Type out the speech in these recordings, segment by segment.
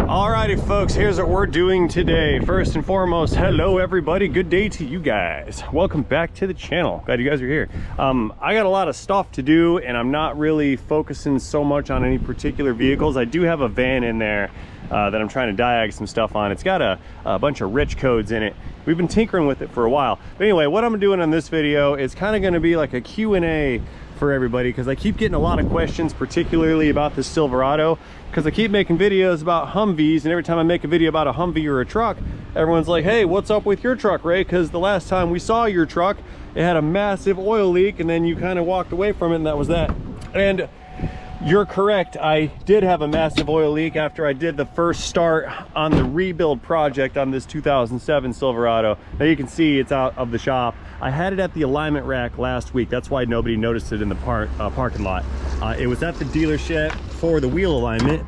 Alrighty folks, here's what we're doing today. First and foremost, hello everybody, good day to you guys. Welcome back to the channel, glad you guys are here. I got a lot of stuff to do and I'm not really focusing so much on any particular vehicles. I do have a van in there that I'm trying to diag some stuff on. It's got a bunch of rich codes in it. We've been tinkering with it for a while. But anyway, what I'm doing on this video is kind of going to be like a Q&A for everybody, because I keep getting a lot of questions, particularly about this Silverado, because I keep making videos about Humvees, and every time I make a video about a Humvee or a truck, everyone's like, hey, what's up with your truck, Ray? Because the last time we saw your truck, it had a massive oil leak, and then you kind of walked away from it, and that was that. And you're correct, I did have a massive oil leak after I did the first start on the rebuild project on this 2007 Silverado. Now you can see it's out of the shop. I had it at the alignment rack last week. That's why nobody noticed it in the parking lot. It was at the dealership for the wheel alignment.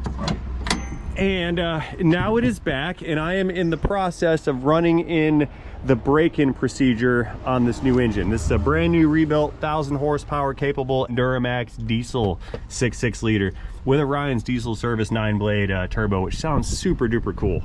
And now it is back, and I am in the process of running in the break-in procedure on this new engine. This is a brand new rebuilt 1,000 horsepower capable DURAMAX diesel 6.6 liter with a Ryan's diesel service 9-blade turbo, which sounds super duper cool.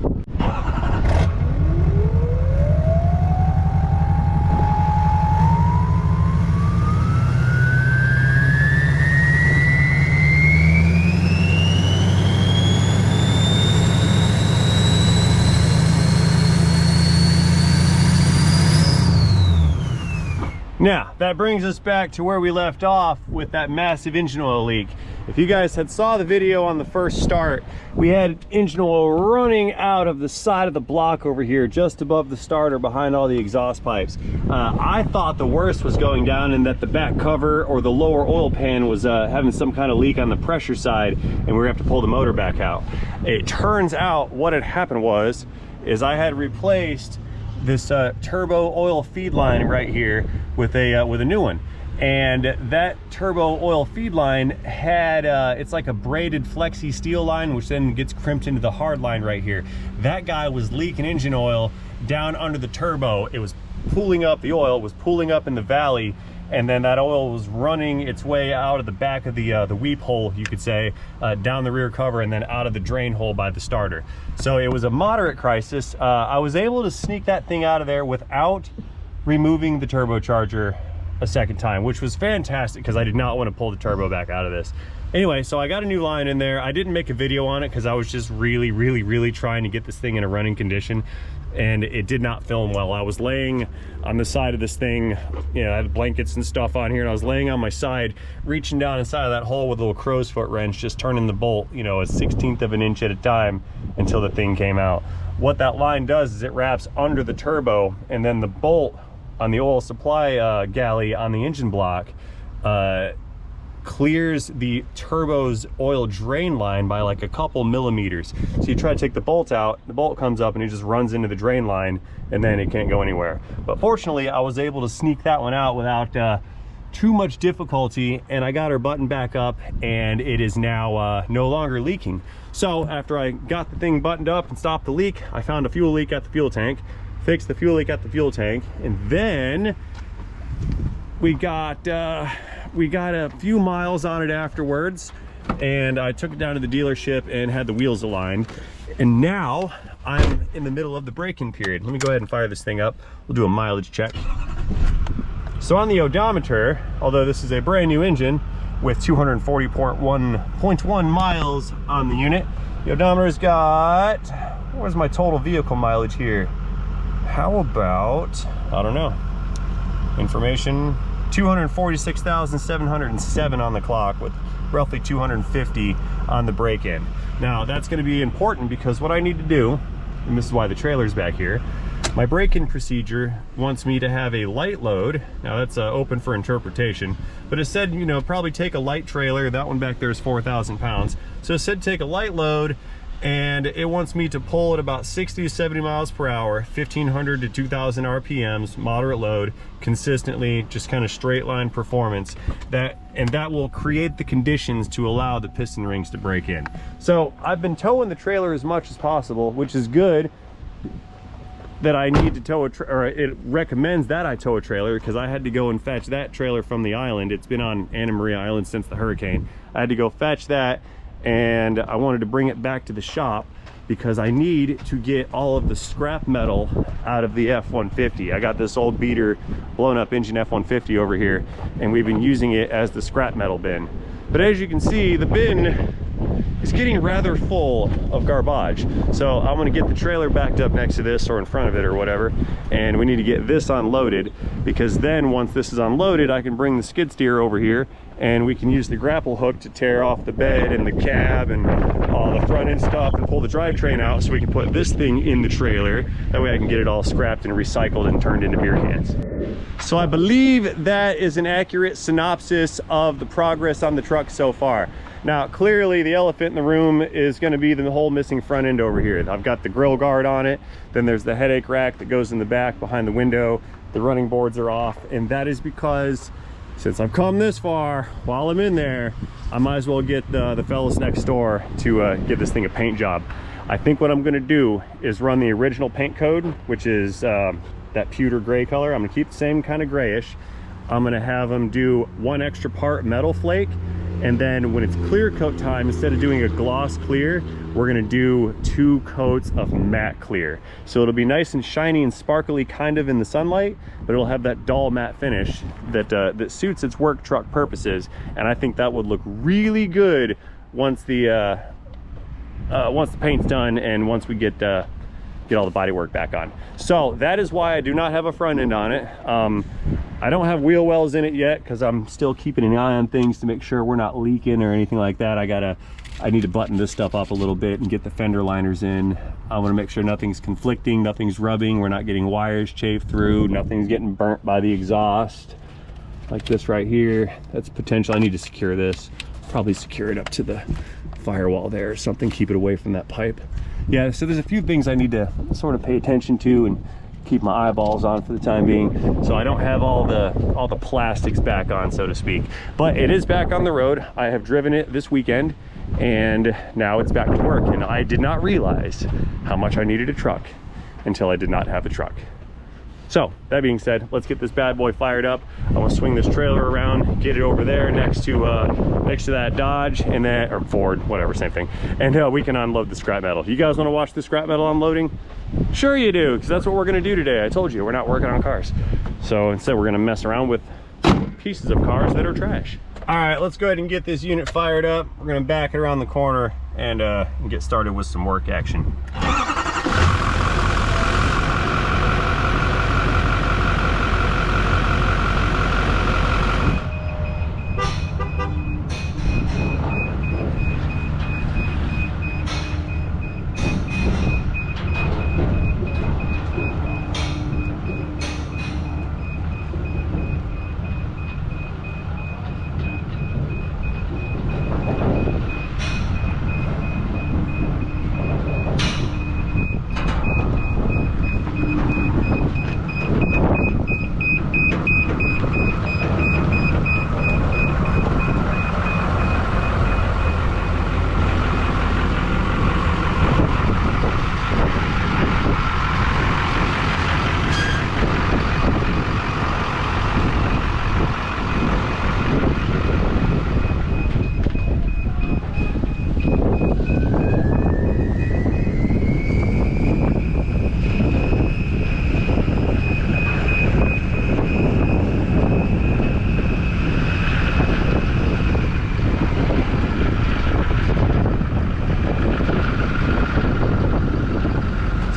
Now, that brings us back to where we left off with that massive engine oil leak. If you guys had saw the video on the first start, we had engine oil running out of the side of the block over here, just above the starter behind all the exhaust pipes. I thought the worst was going down and that the back cover or the lower oil pan was having some kind of leak on the pressure side, and we were gonna have to pull the motor back out. It turns out what had happened is I had replaced this turbo oil feed line right here with a new one, and that turbo oil feed line had it's like a braided flexi steel line, which then gets crimped into the hard line right here. That guy was leaking engine oil down under the turbo. It was pooling up, the oil was pooling up in the valley, and then that oil was running its way out of the back of the weep hole, you could say, down the rear cover and then out of the drain hole by the starter. So it was a moderate crisis. I was able to sneak that thing out of there without removing the turbocharger a second time, which was fantastic because I did not want to pull the turbo back out of this. Anyway, so I got a new line in there. I didn't make a video on it because I was just really trying to get this thing in a running condition, and it did not film well. I was laying on the side of this thing, you know, I had blankets and stuff on here, and I was laying on my side, reaching down inside of that hole with a little crow's foot wrench, just turning the bolt, you know, a 1/16 of an inch at a time until the thing came out. What that line does is it wraps under the turbo, and then the bolt on the oil supply galley on the engine block clears the turbo's oil drain line by like a couple millimeters. So you try to take the bolt out, the bolt comes up and it just runs into the drain line, and then it can't go anywhere. But fortunately, I was able to sneak that one out without too much difficulty, and I got her buttoned back up, and it is now no longer leaking. So after I got the thing buttoned up and stopped the leak, I found a fuel leak at the fuel tank, fixed the fuel leak at the fuel tank, and then we got a few miles on it afterwards, and I took it down to the dealership and had the wheels aligned, and now I'm in the middle of the break-in period. Let me go ahead and fire this thing up. We'll do a mileage check. So on the odometer, although this is a brand new engine with 240.1 miles on the unit, the odometer's got, where's my total vehicle mileage here? How about, I don't know, information, 246,707 on the clock with roughly 250 on the break-in. Now that's going to be important because what I need to do, and this is why the trailer's back here, my break-in procedure wants me to have a light load. Now that's open for interpretation, but it said, you know, probably take a light trailer. That one back there is 4,000 pounds. So it said take a light load, and it wants me to pull at about 60 to 70 miles per hour, 1,500 to 2,000 RPMs, moderate load, consistently, just kind of straight line performance. That will create the conditions to allow the piston rings to break in. So I've been towing the trailer as much as possible, which is good that I need to tow or it recommends that I tow a trailer, because I had to go and fetch that trailer from the island. It's been on Anna Maria Island since the hurricane. I had to go fetch that and I wanted to bring it back to the shop because I need to get all of the scrap metal out of the F-150. I got this old beater blown up engine F-150 over here, and we've been using it as the scrap metal bin. But as you can see, the bin is getting rather full of garbage. So I'm gonna get the trailer backed up next to this or in front of it or whatever, and we need to get this unloaded, because then once this is unloaded, I can bring the skid steer over here and we can use the grapple hook to tear off the bed and the cab and all the front end stuff and pull the drivetrain out, so we can put this thing in the trailer. That way I can get it all scrapped and recycled and turned into beer cans. So I believe that is an accurate synopsis of the progress on the truck so far. Now, clearly the elephant in the room is going to be the whole missing front end over here. I've got the grill guard on it. Then there's the headache rack that goes in the back behind the window. The running boards are off, and that is because since I've come this far, while I'm in there, I might as well get the fellas next door to give this thing a paint job. I think what I'm going to do is run the original paint code, which is that pewter gray color. I'm going to keep the same kind of grayish. I'm going to have them do 1 extra part metal flake, and then when it's clear coat time, instead of doing a gloss clear, we're going to do 2 coats of matte clear. So it'll be nice and shiny and sparkly kind of in the sunlight, but it'll have that dull matte finish that that suits its work truck purposes. And I think that would look really good once the paint's done and once we get all the body work back on. So that is why I do not have a front end on it. I don't have wheel wells in it yet because I'm still keeping an eye on things to make sure we're not leaking or anything like that. I need to button this stuff up a little bit and get the fender liners in. I want to make sure nothing's conflicting, nothing's rubbing, we're not getting wires chafed through, nothing's getting burnt by the exhaust. Like this right here, that's potential. I need to secure this. Probably secure it up to the firewall there or something, keep it away from that pipe. Yeah, so there's a few things I need to sort of pay attention to and keep my eyeballs on for the time being, so I don't have all the plastics back on, so to speak. But it is back on the road. I have driven it this weekend, and now it's back to work. And I did not realize how much I needed a truck until I did not have a truck. So that being said, let's get this bad boy fired up. I want to swing this trailer around, get it over there next to that Dodge and that, or Ford, whatever, same thing, and we can unload the scrap metal. You guys want to watch the scrap metal unloading? Sure you do, because that's what we're going to do today. I told you, we're not working on cars. So instead we're going to mess around with pieces of cars that are trash. All right, let's go ahead and get this unit fired up. We're going to back it around the corner and get started with some work action.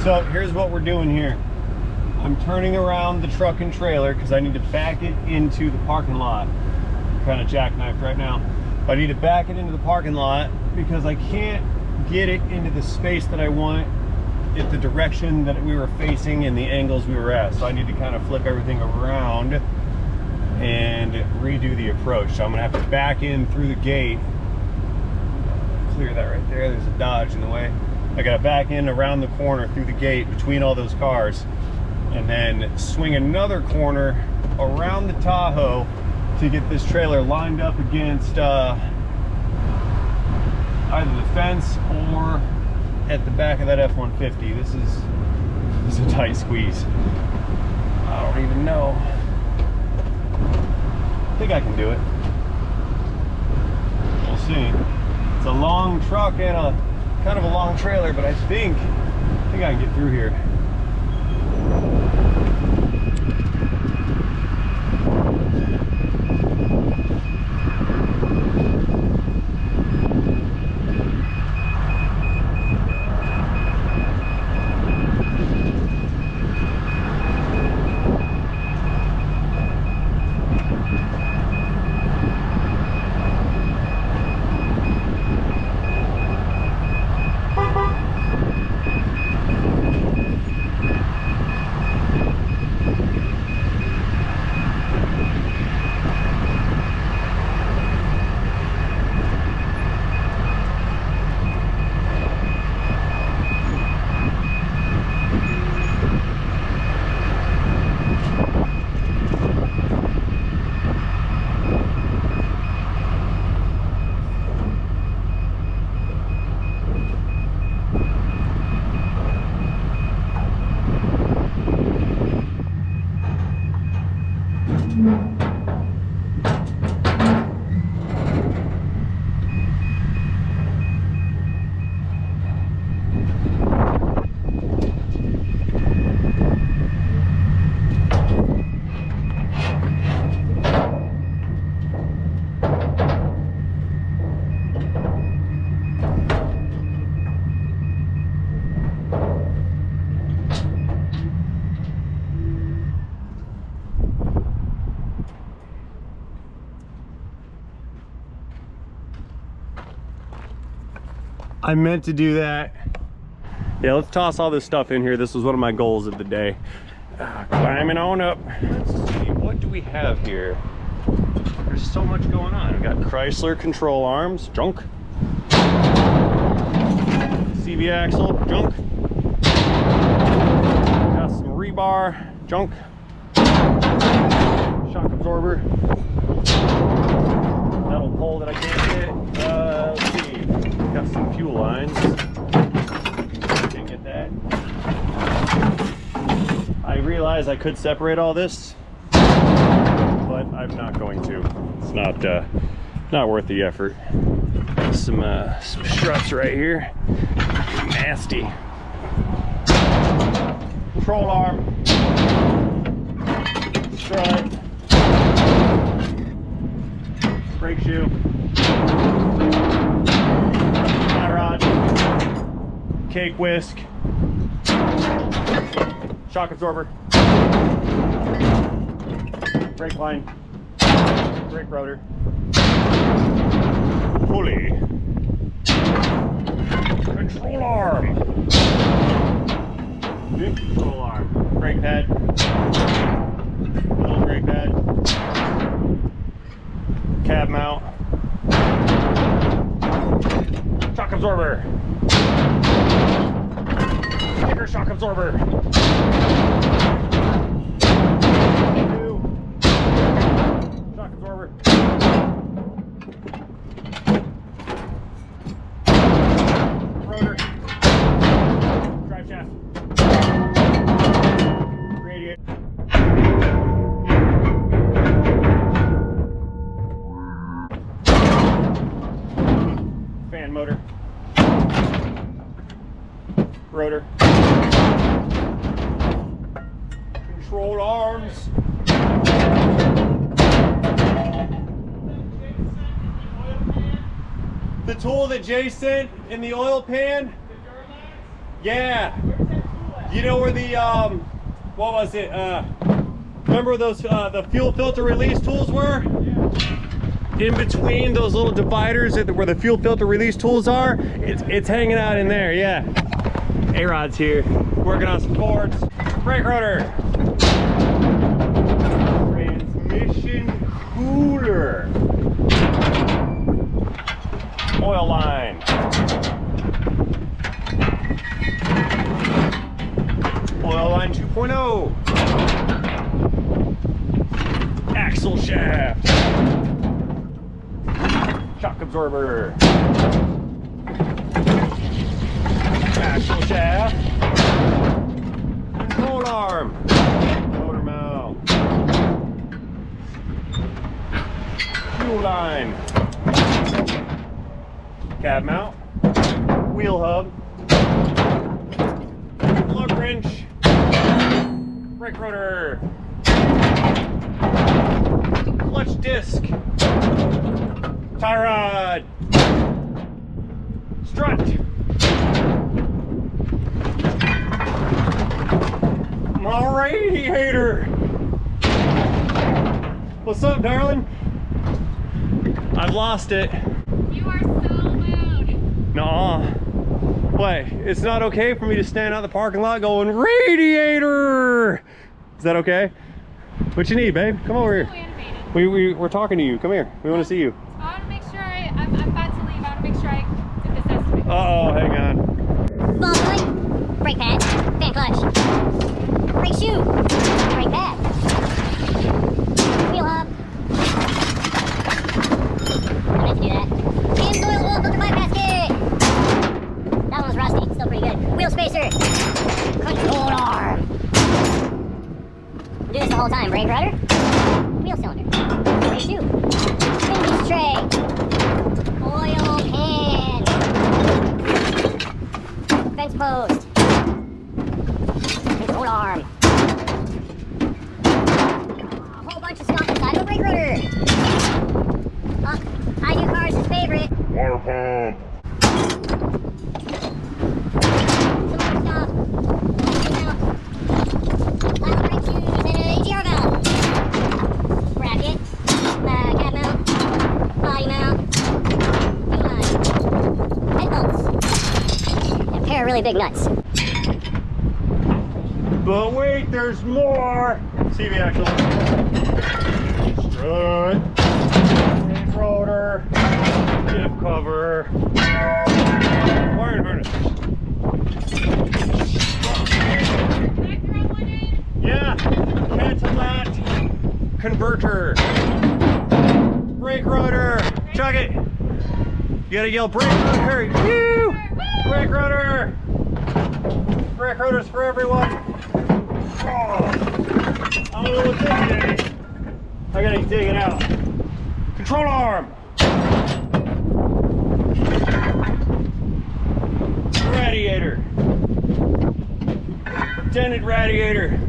So here's what we're doing here. I'm turning around the truck and trailer because I need to back it into the parking lot. I'm kind of jackknifed right now. I need to back it into the parking lot because I can't get it into the space that I want at the direction that we were facing and the angles we were at. So I need to kind of flip everything around and redo the approach. So I'm gonna have to back in through the gate. Clear that right there, there's a Dodge in the way. I gotta back in around the corner through the gate between all those cars and then swing another corner around the Tahoe to get this trailer lined up against either the fence or at the back of that F-150. This is a tight squeeze. I don't even know. I think I can do it. We'll see. It's a long truck and a kind of a long trailer, but I think I can get through here. I meant to do that. Yeah, let's toss all this stuff in here. This was one of my goals of the day. Climbing on up. Let's see, what do we have here? There's so much going on. We got Chrysler control arms, junk. CV axle, junk. Got some rebar, junk. Shock absorber. Metal pole that I can't get. Let's see. Got some fuel lines. Can't get that. I realize I could separate all this, but I'm not going to. It's not worth the effort. Some struts right here. Nasty. Control arm. Strut. Brake shoe. Cake whisk, shock absorber, brake line, brake rotor, pulley, control arm, control arm, brake pad, little brake pad, cab mount, shock absorber. Bigger shock absorber. Shock absorber. Rotor. Drive shaft. Radiator. Fan motor. Rotor. Control arms. The tool that Jay sent in the oil pan? Yeah. You know where the what was it? Remember those the fuel filter release tools were? In between those little dividers where the fuel filter release tools are, it's hanging out in there. Yeah. A-Rod's here, working on some boards. Brake rotor. Transmission cooler. Oil line. Oil line 2.0. Axle shaft. Shock absorber. Axle shaft. Control arm. Motor mount. Fuel line. cab mount, wheel hub, lug wrench, brake rotor, clutch disc, tie rod, strut, my radiator. What's up, darling? I've lost it. You are so loud. Nuh-uh. What? It's not okay for me to stand out in the parking lot going, radiator! Is that okay? What you need, babe? Come over So here. animated. We're talking to you. Come here. We want to see you. I want to make sure I'm about to leave. I want to make sure I did this estimate. Uh-oh, hang on. Ball joint, brake pad, fan clutch, brake shoe, brake pad, wheel hub. Don't have to do that. Amsoil oil filter bypass kit. That one's rusty, still pretty good. Wheel spacer, control arm. Do this the whole time. Brake rudder, wheel cylinder, brake shoe, spin tray, oil pan. Fence post. Control arm. A whole bunch of stuff inside of a brake rotor. I do cars' favorite. Water pump. Some other stuff. Pile of brake shoes and an AGR valve. Bracket. Cab mount. Body mount. Fuel line. Head bolts. And a pair of really big nuts. But wait, there's more. CV axle. Strut. Brake rotor. Diff cover. Wiring harness. Yeah. Cantalat converter. Brake rotor. Chug it. You gotta yell brake rotor. Woo! Brake rotor. Brake rotors for everyone. Oh, I don't know what's in it. I gotta dig it out. Control arm. Radiator. Dented radiator.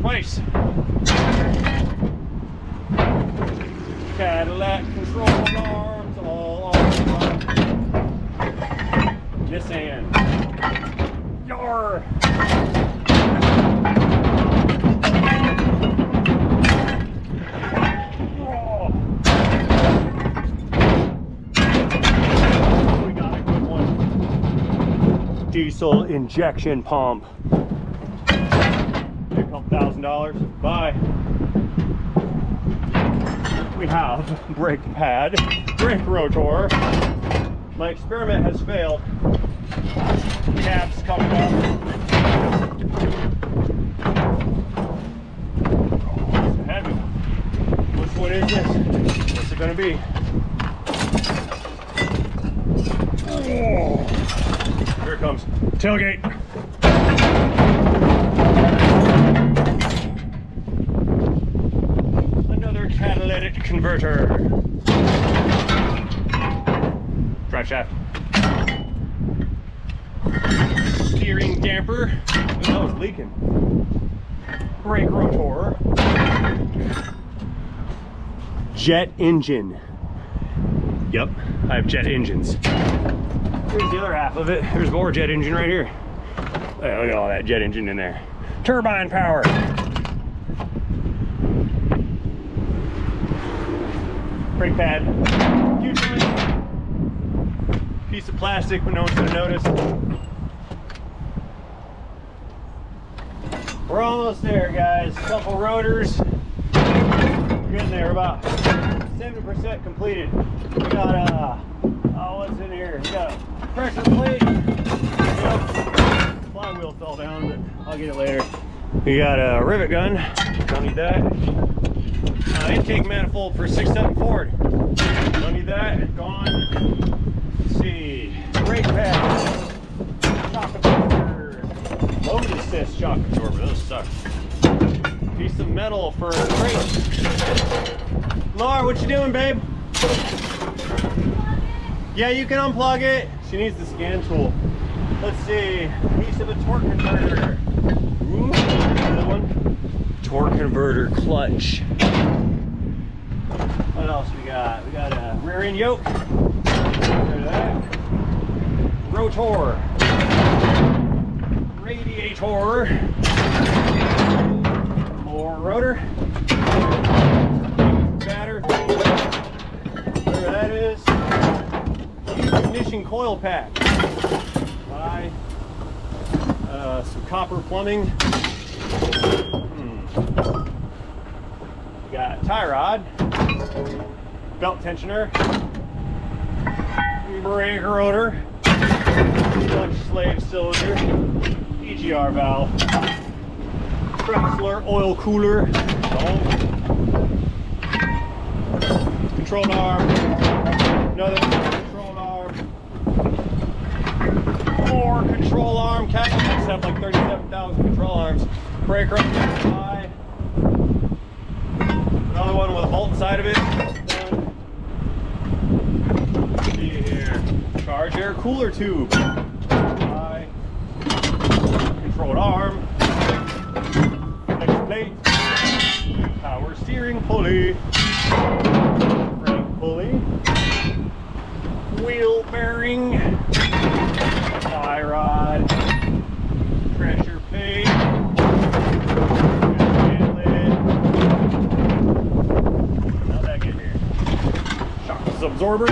Twice. Cadillac control arms all on. Nissan. Yar. Diesel injection pump. A couple $1,000. Bye. We have brake pad, brake rotor. My experiment has failed. Cabs coming up. Oh, it's heavy. Which one is this? What's it gonna be? Oh. Here it comes. Tailgate. Another catalytic converter. Drive shaft. Steering damper. Oh, that was leaking. Brake rotor. Jet engine. Yep, I have jet engines. Here's the other half of it. There's more jet engine right here. Look at all that jet engine in there. Turbine power. Brake pad. Huge piece of plastic when no one's gonna notice. We're almost there, guys. Couple rotors. We're getting there. About 70% completed. We got oh, what's in here? We got a pressure plate. Yep. Flywheel fell down, but I'll get it later. We got a rivet gun. Don't need that. Intake manifold for 6.7 Ford. Don't need that. Gone. Let's see. Brake pad. Shock absorber. Load assist shock absorber. Those suck. Piece of metal for a crate. Laura, what you doing, babe? Yeah, you can unplug it. She needs the scan tool. Let's see. Piece of a torque converter. Ooh, another one. Torque converter clutch. What else we got? We got a rear end yoke. Get rid of that. Rotor. Radiator. More rotor. Batter. Whatever that is. Ignition coil pack. Buy some copper plumbing. We got tie rod, belt tensioner, brake rotor, clutch slave cylinder, EGR valve, Chrysler oil cooler, control arm, another control arm, more control arm. Cadillacs have like 37,000 control arms. Brake rotor, another one with a bolt inside of it. Let's see here. Charge air cooler tube. Controlled arm. Next plate. Power steering pulley. Brake pulley. Wheel bearing. Tie rod. Pressure plate. Absorber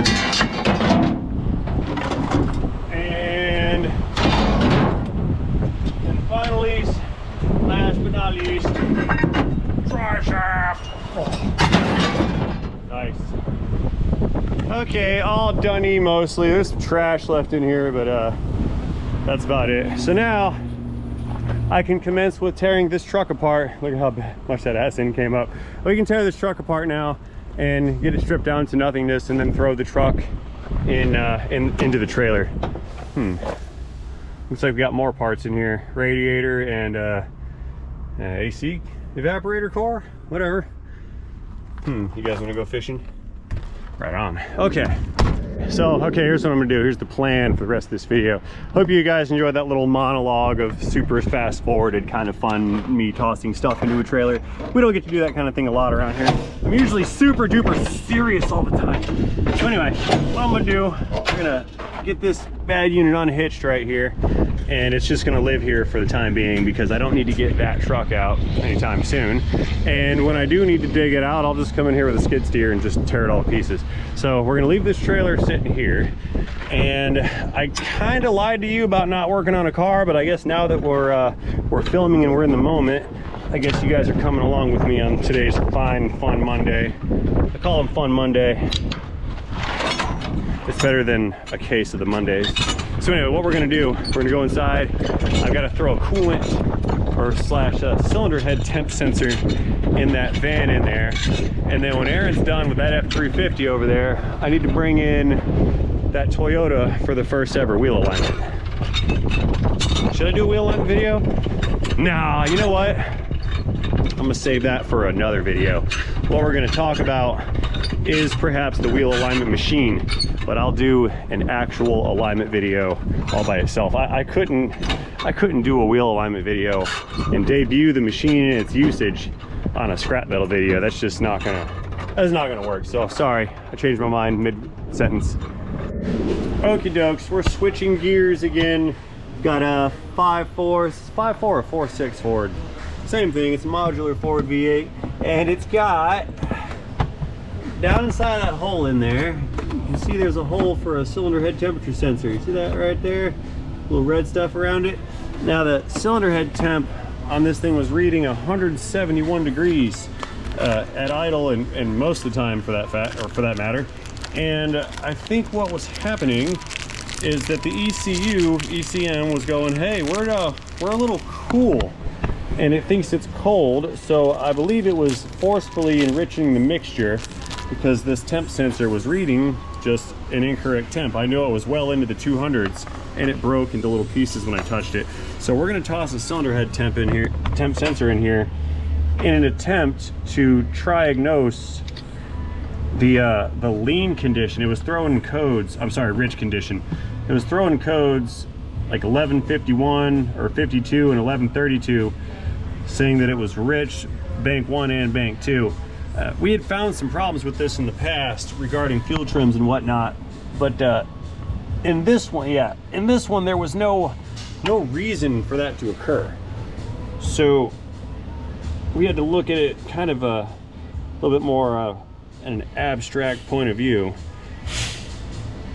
and finally, last but not least, drive shaft. Oh. Nice. Okay, all done-y mostly. There's some trash left in here, but that's about it. So now I can commence with tearing this truck apart. Look at how much that ass end came up. We can tear this truck apart now and get it stripped down to nothingness, and then throw the truck into the trailer. Looks like we got more parts in here. Radiator and AC evaporator core, whatever. You guys want to go fishing? Right on. Okay. So, okay, here's what I'm gonna do. Here's the plan for the rest of this video. Hope you guys enjoyed that little monologue of super fast forwarded, kind of fun, me tossing stuff into a trailer. We don't get to do that kind of thing a lot around here. I'm usually super duper serious all the time. So anyway, what I'm gonna do, we're gonna get this bad unit unhitched right here, and it's just gonna live here for the time being because I don't need to get that truck out anytime soon. And when I do need to dig it out, I'll just come in here with a skid steer and just tear it all to pieces. So we're gonna leave this trailer sitting here. And I kind of lied to you about not working on a car, but I guess now that we're filming and we're in the moment, I guess you guys are coming along with me on today's fun Monday. I call them Fun Monday. It's better than a case of the Mondays. So anyway, what we're gonna do, we're gonna go inside. I've got to throw a coolant or slash cylinder head temp sensor in that van in there. And then when Aaron's done with that F350 over there, I need to bring in that Toyota for the first ever wheel alignment. Should I do a wheel alignment video? Nah, you know what? I'm gonna save that for another video. What we're gonna talk about is perhaps the wheel alignment machine, but I'll do an actual alignment video all by itself. I couldn't do a wheel alignment video and debut the machine and its usage on a scrap metal video. That's just not gonna work. So sorry, I changed my mind mid-sentence. Okie dokes, we're switching gears again. Got a 5.4 or 4.6 Ford. Same thing, it's a modular Ford V8, and it's got, down inside that hole in there, you can see there's a hole for a cylinder head temperature sensor. You see that right there? Little red stuff around it. Now the cylinder head temp on this thing was reading 171 degrees at idle and most of the time for that matter. And I think what was happening is that the ECM was going, hey, we're a little cool, and it thinks it's cold. So I believe it was forcefully enriching the mixture because this temp sensor was reading just an incorrect temp. I know it was well into the 200s, and it broke into little pieces when I touched it. So we're gonna toss a cylinder head temp sensor in here in an attempt to diagnose the lean condition, it was throwing codes, I'm sorry, rich condition. It was throwing codes like 1151 or 52 and 1132 saying that it was rich, bank 1 and bank 2. We had found some problems with this in the past regarding fuel trims and whatnot, but in this one, there was no reason for that to occur. So we had to look at it kind of a little bit more an abstract point of view,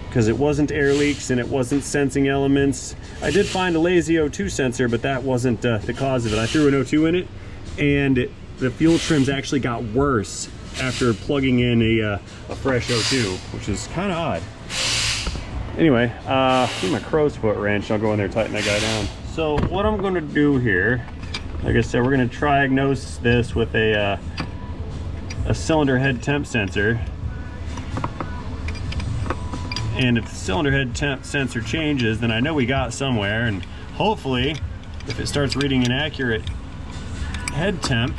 because it wasn't air leaks and it wasn't sensing elements. I did find a lazy O2 sensor, but that wasn't the cause of it. I threw an O2 in it, and the fuel trims actually got worse after plugging in a fresh O2, which is kind of odd. Anyway, give my crow's foot wrench. I'll go in there, tighten that guy down. So what I'm going to do here, like I said, we're going to diagnose this with a cylinder head temp sensor. And if the cylinder head temp sensor changes, then I know we got somewhere, and hopefully if it starts reading an accurate head temp,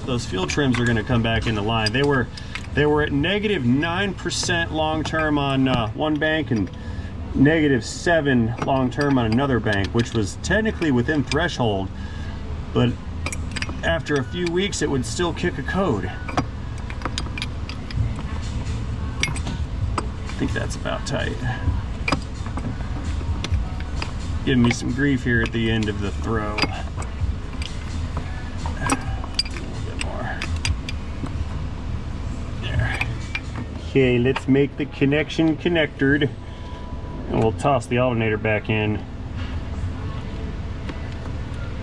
those fuel trims are going to come back into line. They were at negative 9% long-term on one bank and negative 7 long-term on another bank, which was technically within threshold, but after a few weeks it would still kick a code. I think that's about tight. Giving me some grief here at the end of the throw. A little bit more. There. Okay, let's make the connection connected, and we'll toss the alternator back in,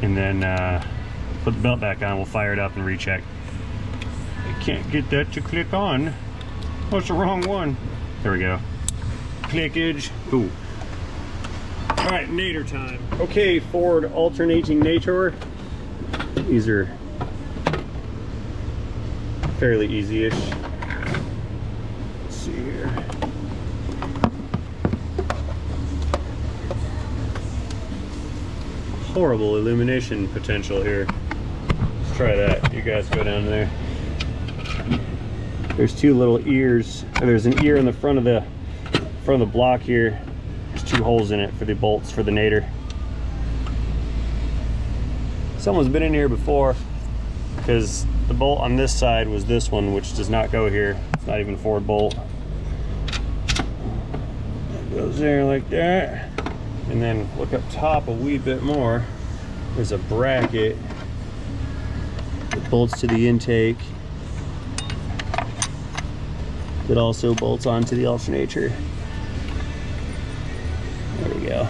and then put the belt back on. We'll fire it up and recheck. I can't get that to click on. What's the wrong one? There we go. Clickage. Cool. All right, nadir time. Okay, Ford alternating nator. These are fairly easy-ish. Let's see here. Horrible illumination potential here. Let's try that. You guys go down there. There's two little ears. There's an ear in the front of the block here. There's 2 holes in it for the bolts for the nadir. Someone's been in here before, because the bolt on this side was this one, which does not go here. It's not even a Ford bolt. It goes there like that. And then look up top a wee bit more. There's a bracket that bolts to the intake. That also bolts onto the alternator. There we go.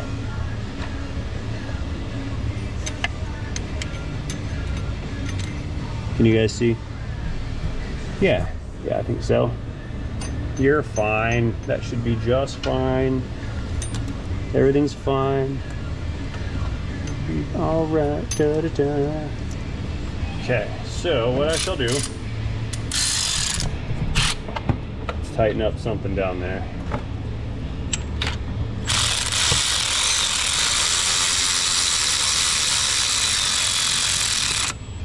Can you guys see? Yeah, I think so. You're fine. That should be just fine. Everything's fine. All right. Da, da, da. Okay, so what I shall do, tighten up something down there.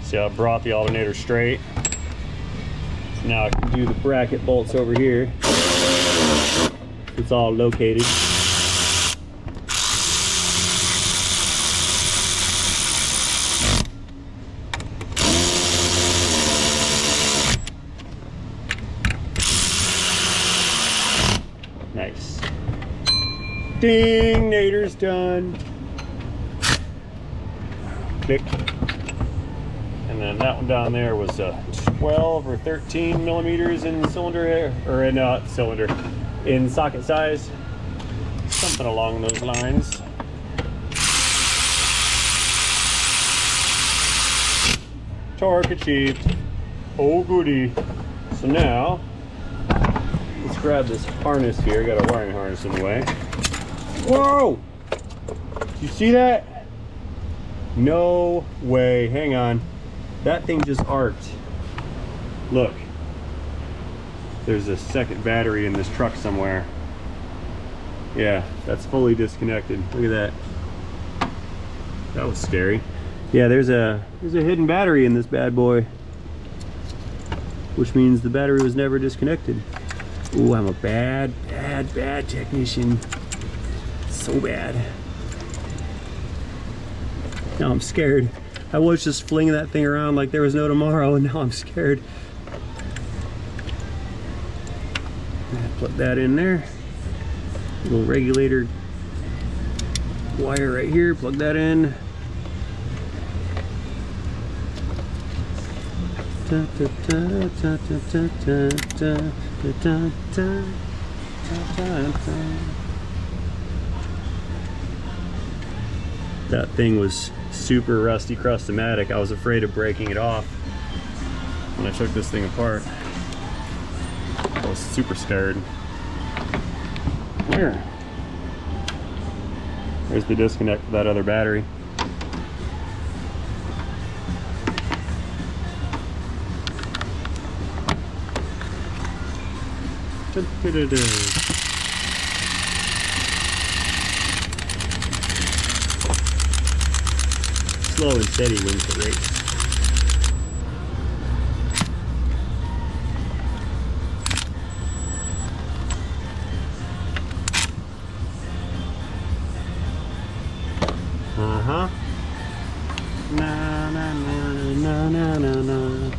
See how I brought the alternator straight? Now I can do the bracket bolts over here. It's all located. Nice. Ding, nadir's done. Click. And then that one down there was 12 or 13 millimeters in cylinder, or in cylinder, in socket size. Something along those lines. Torque achieved. Oh goody. So now, let's grab this harness here. Got a wiring harness in the way. Whoa! Did you see that? No way. Hang on. That thing just arced. Look. There's a second battery in this truck somewhere. Yeah, that's fully disconnected. Look at that. That was scary. Yeah, there's a hidden battery in this bad boy. which means the battery was never disconnected. Ooh, I'm a bad technician. So bad. Now I'm scared. I was just flinging that thing around like there was no tomorrow, and now I'm scared. Put that in there. Little regulator wire right here, plug that in. That thing was super rusty crustomatic. I was afraid of breaking it off when I took this thing apart. I was super scared. Here. There's the disconnect for that other battery. Slow and steady wins the race. Na na na na na na.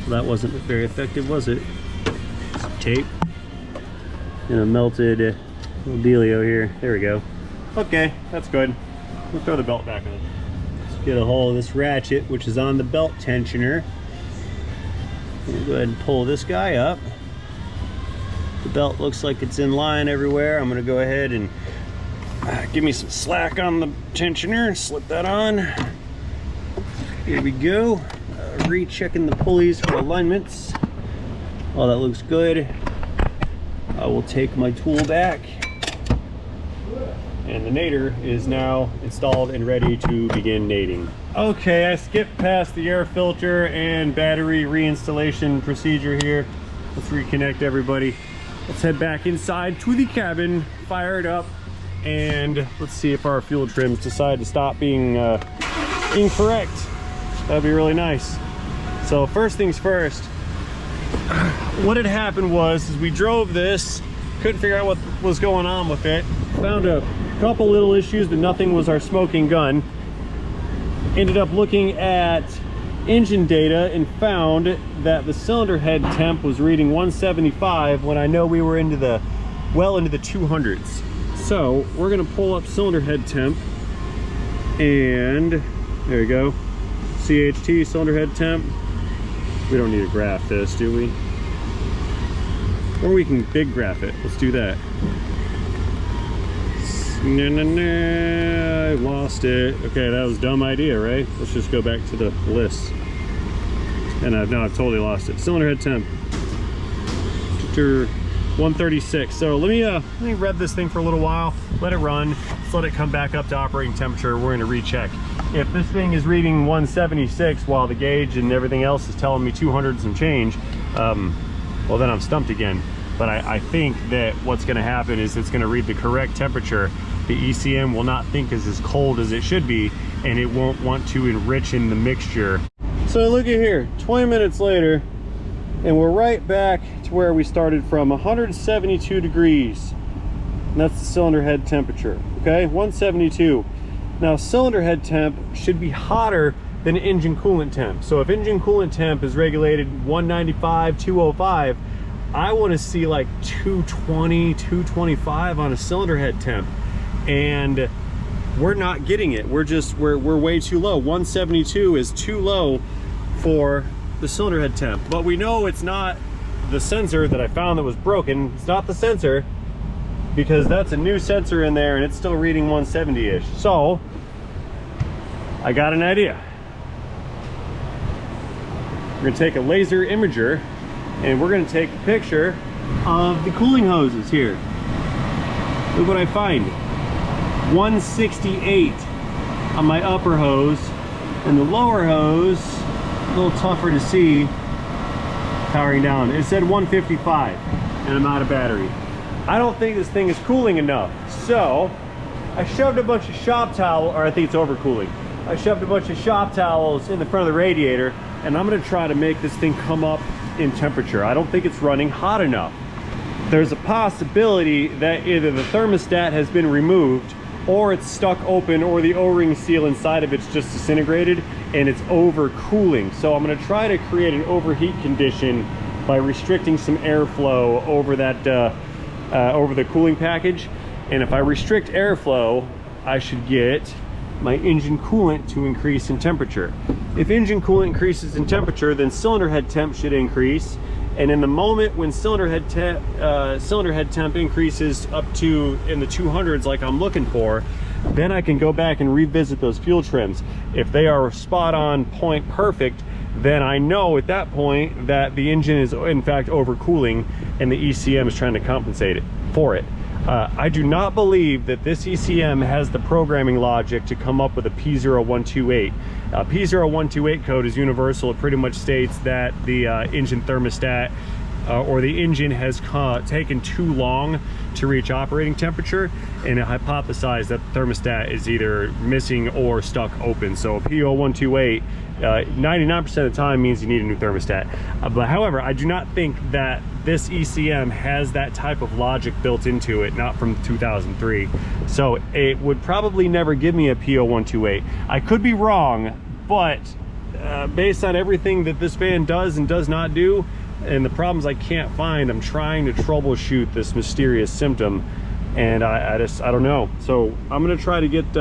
That wasn't very effective, was it? Some tape and a melted little dealio here. There we go. Okay, that's good. We'll throw the belt back on. Let's get a hold of this ratchet, which is on the belt tensioner. We'll go ahead and pull this guy up. The belt looks like it's in line everywhere. I'm going to go ahead and give me some slack on the tensioner and slip that on. Here we go. Rechecking the pulleys for alignments. Oh, that looks good. I will take my tool back. And the nader is now installed and ready to begin nading. Okay, I skipped past the air filter and battery reinstallation procedure here. Let's reconnect everybody. Let's head back inside to the cabin, fire it up, and let's see if our fuel trims decide to stop being incorrect. That'd be really nice. So first things first, what had happened was we drove this, couldn't figure out what was going on with it, found a couple little issues, but nothing was our smoking gun. Ended up looking at engine data and found that the cylinder head temp was reading 175 when I know we were into the well into the 200s. So we're gonna pull up cylinder head temp, and there we go, CHT cylinder head temp. We don't need to graph this, do we? Or we can big graph it. Let's do that. I lost it. Okay, that was a dumb idea, right? Let's just go back to the list. And I've totally lost it. Cylinder head temp 136. So let me rev this thing for a little while, let it run, let's let it come back up to operating temperature. We're going to recheck. If this thing is reading 176 while the gauge and everything else is telling me 200 and change, well, then I'm stumped again. But I think that what's going to happen is it's going to read the correct temperature. The ECM will not think is as cold as it should be, and it won't want to enrich in the mixture. So look at here, 20 minutes later, and we're right back to where we started from, 172 degrees. And that's the cylinder head temperature, okay? 172. Now, cylinder head temp should be hotter than engine coolant temp. So if engine coolant temp is regulated 195, 205, I want to see like 220, 225 on a cylinder head temp. And we're not getting it. We're way too low. 172 is too low for the cylinder head temp. But we know it's not the sensor that I found that was broken. It's not the sensor, because that's a new sensor in there and it's still reading 170-ish. So I got an idea. We're gonna take a laser imager and we're gonna take a picture of the cooling hoses here. Look what I find. 168 on my upper hose, and the lower hose, a little tougher to see powering down. It said 155 and I'm out of battery. I don't think this thing is cooling enough. So I shoved a bunch of shop towel, or I think it's overcooling. I shoved a bunch of shop towels in the front of the radiator, and I'm gonna try to make this thing come up in temperature. I don't think it's running hot enough. There's a possibility that either the thermostat has been removed, or it's stuck open, or the O-ring seal inside of it's just disintegrated and it's overcooling. So I'm gonna try to create an overheat condition by restricting some airflow over that over the cooling package. And if I restrict airflow, I should get my engine coolant to increase in temperature. If engine coolant increases in temperature, then cylinder head temp should increase. And in the moment when cylinder head temp increases up to in the 200s like I'm looking for, then I can go back and revisit those fuel trims. If they are spot on point perfect, then I know at that point that the engine is in fact overcooling and the ECM is trying to compensate for it. I do not believe that this ECM has the programming logic to come up with a P0128. P0128 code is universal. It pretty much states that the engine thermostat or the engine has taken too long to reach operating temperature, and it hypothesized that the thermostat is either missing or stuck open. So a P0128 99% of the time means you need a new thermostat. But however, I do not think that this ECM has that type of logic built into it, not from 2003. So it would probably never give me a P0128. I could be wrong, but based on everything that this van does and does not do, and the problems I can't find, I'm trying to troubleshoot this mysterious symptom, and I don't know. So I'm gonna try to get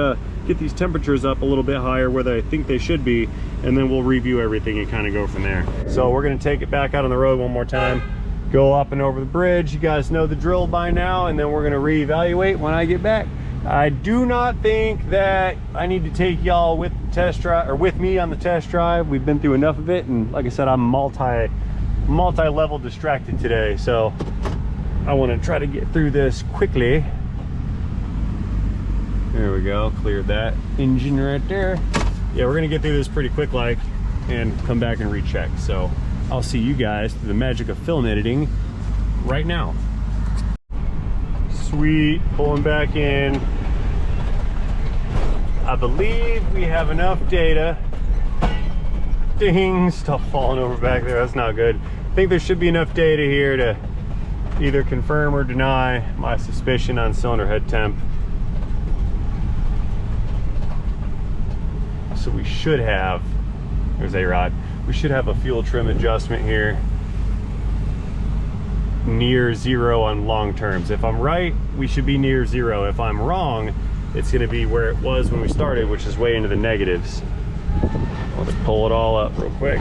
these temperatures up a little bit higher where I think they should be, and then we'll review everything and kind of go from there. So we're gonna take it back out on the road one more time, go up and over the bridge. You guys know the drill by now, and then we're gonna reevaluate when I get back. I do not think that I need to take y'all with the test drive, or with me on the test drive. We've been through enough of it, and like I said, I'm multi-level distracted today, so I want to try to get through this quickly. There we go, cleared that engine right there. Yeah, we're gonna get through this pretty quick like and come back and recheck. So I'll see you guys through the magic of film editing right now. Sweet, pulling back in. I believe we have enough data. Ding, stuff falling over back there, that's not good. I think there should be enough data here to either confirm or deny my suspicion on cylinder head temp. So we should have, there's A-Rod, we should have a fuel trim adjustment here near zero on long terms. If I'm right, we should be near zero. If I'm wrong, it's gonna be where it was when we started, which is way into the negatives. I'll just pull it all up real quick.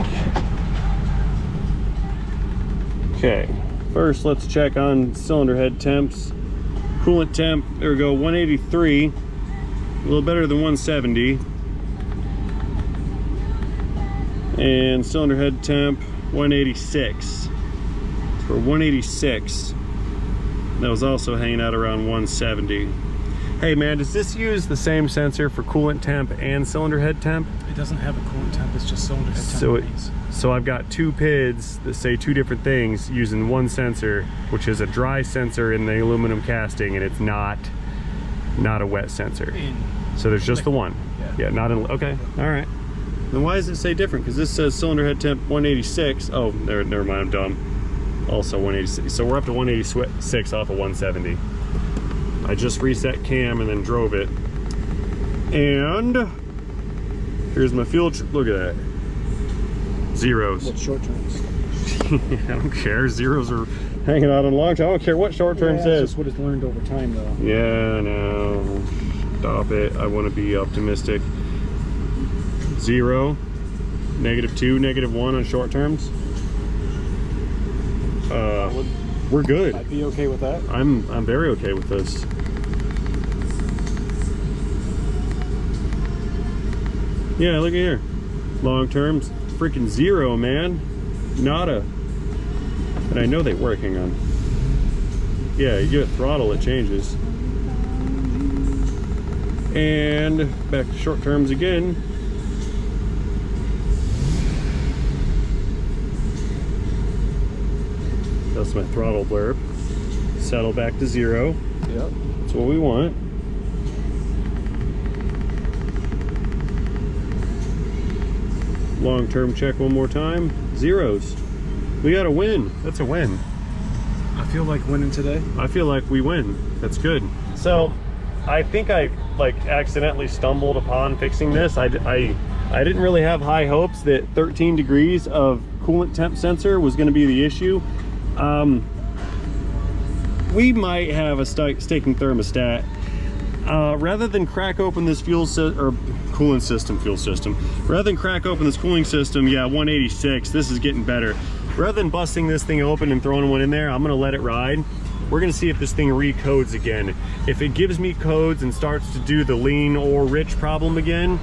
Okay, first let's check on cylinder head temps. Coolant temp, there we go, 183, a little better than 170. And cylinder head temp, 186. For 186, that was also hanging out around 170. Hey man, does this use the same sensor for coolant temp and cylinder head temp? It doesn't have a coolant temp, it's just cylinder head temp. So I've got two PIDs that say two different things using one sensor, which is a dry sensor in the aluminum casting, and it's not a wet sensor. So there's just the one. Yeah, not in, okay, all right. Then why does it say different? Because this says cylinder head temp 186. Oh, never mind, I'm dumb. Also 186. So we're up to 186 off of 170. I just reset cam and then drove it. And here's my fuel. Look at that. Zeros. What short terms? I don't care. Zeros are hanging out on long term. I don't care what short term says. That's just what it's learned over time, though. Yeah, no. Stop it. I want to be optimistic. 0, -2, -1 on short terms. We're good. I'd be okay with that. I'm very okay with this. Yeah, look at here. Long terms, freaking 0, man. Nada. And I know they work, hang on. Yeah, you give it throttle, it changes. And back to short terms again. That's my throttle blurb. Settle back to 0. Yep. That's what we want. Long-term check one more time. Zeros. We got a win. That's a win. I feel like winning today. I feel like we win. That's good. So I think I like accidentally stumbled upon fixing this. I didn't really have high hopes that 13 degrees of coolant temp sensor was going to be the issue. We might have a staking thermostat. Rather than crack open this fuel system, rather than crack open this cooling system, yeah, 186, this is getting better. Rather than busting this thing open and throwing one in there, I'm gonna let it ride. We're gonna see if this thing recodes again. If it gives me codes and starts to do the lean or rich problem again,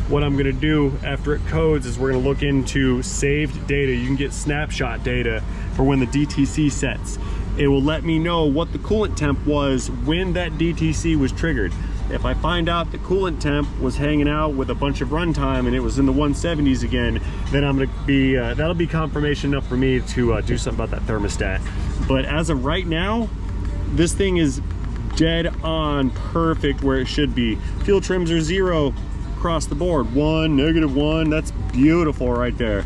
what I'm gonna do after it codes is we're gonna look into saved data. You can get snapshot data for when the DTC sets. It will let me know what the coolant temp was when that DTC was triggered. If I find out the coolant temp was hanging out with a bunch of runtime and it was in the 170s again, then I'm gonna be, that'll be confirmation enough for me to do something about that thermostat. But as of right now, this thing is dead on perfect where it should be. Fuel trims are 0 across the board. 1, -1, that's beautiful right there.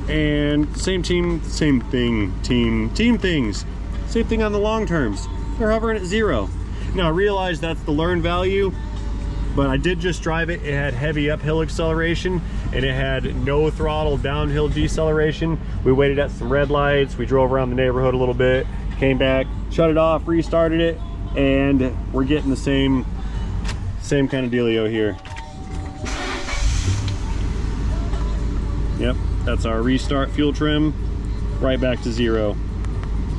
And same things. Same thing on the long terms. They're hovering at 0. Now I realize that's the learn value, but I did just drive it. It had heavy uphill acceleration and it had no throttle downhill deceleration. We waited at some red lights. We drove around the neighborhood a little bit, came back, shut it off, restarted it, and we're getting the same kind of dealio here. Yep, that's our restart fuel trim, right back to 0.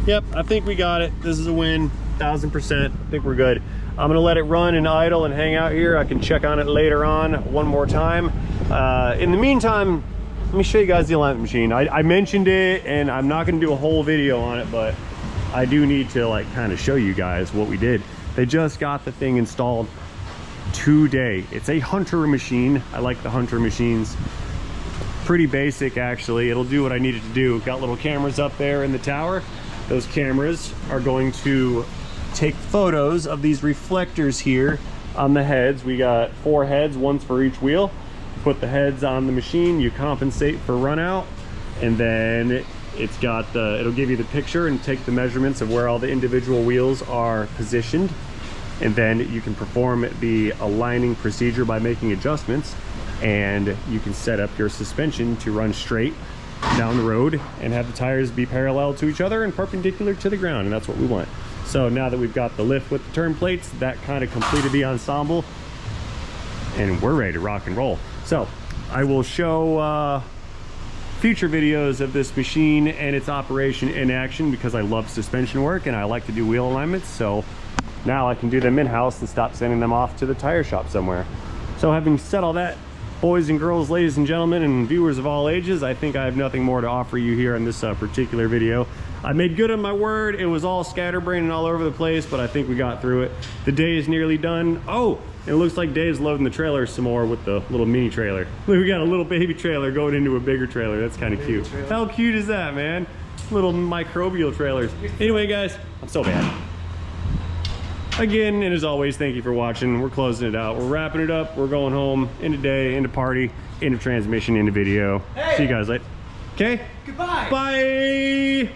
Yep, I think we got it. This is a win, 1000%. I think we're good. I'm gonna let it run and idle and hang out here. I can check on it later on one more time. In the meantime, let me show you guys the alignment machine. I mentioned it and I'm not gonna do a whole video on it, but I do need to like kind of show you guys what we did. They just got the thing installed today. It's a Hunter machine. I like the Hunter machines. Pretty basic actually. It'll do what I need it to do. Got little cameras up there in the tower. Those cameras are going to take photos of these reflectors here on the heads. We got 4 heads, one's for each wheel. Put the heads on the machine, you compensate for run out, and then it's got the, it'll give you the picture and take the measurements of where all the individual wheels are positioned. And then you can perform the aligning procedure by making adjustments, and you can set up your suspension to run straight down the road and have the tires be parallel to each other and perpendicular to the ground, and that's what we want. So now that we've got the lift with the turn plates, that kind of completed the ensemble and we're ready to rock and roll. So I will show future videos of this machine and its operation in action because I love suspension work and I like to do wheel alignments. So now I can do them in-house and stop sending them off to the tire shop somewhere. So having said all that, boys and girls, ladies and gentlemen, and viewers of all ages, I think I have nothing more to offer you here in this particular video. I made good on my word. It was all scatterbrained and all over the place, but I think we got through it. The day is nearly done. Oh, it looks like Dave's loading the trailer some more with the little mini trailer. Look, we got a little baby trailer going into a bigger trailer. That's kind of cute. How cute is that, man? Little microbial trailers. Anyway, guys, I'm so bad. Again, and as always, thank you for watching. We're closing it out. We're wrapping it up. We're going home. End of day, end of party, end of transmission, end of video. Hey. See you guys later. Okay? Goodbye. Bye.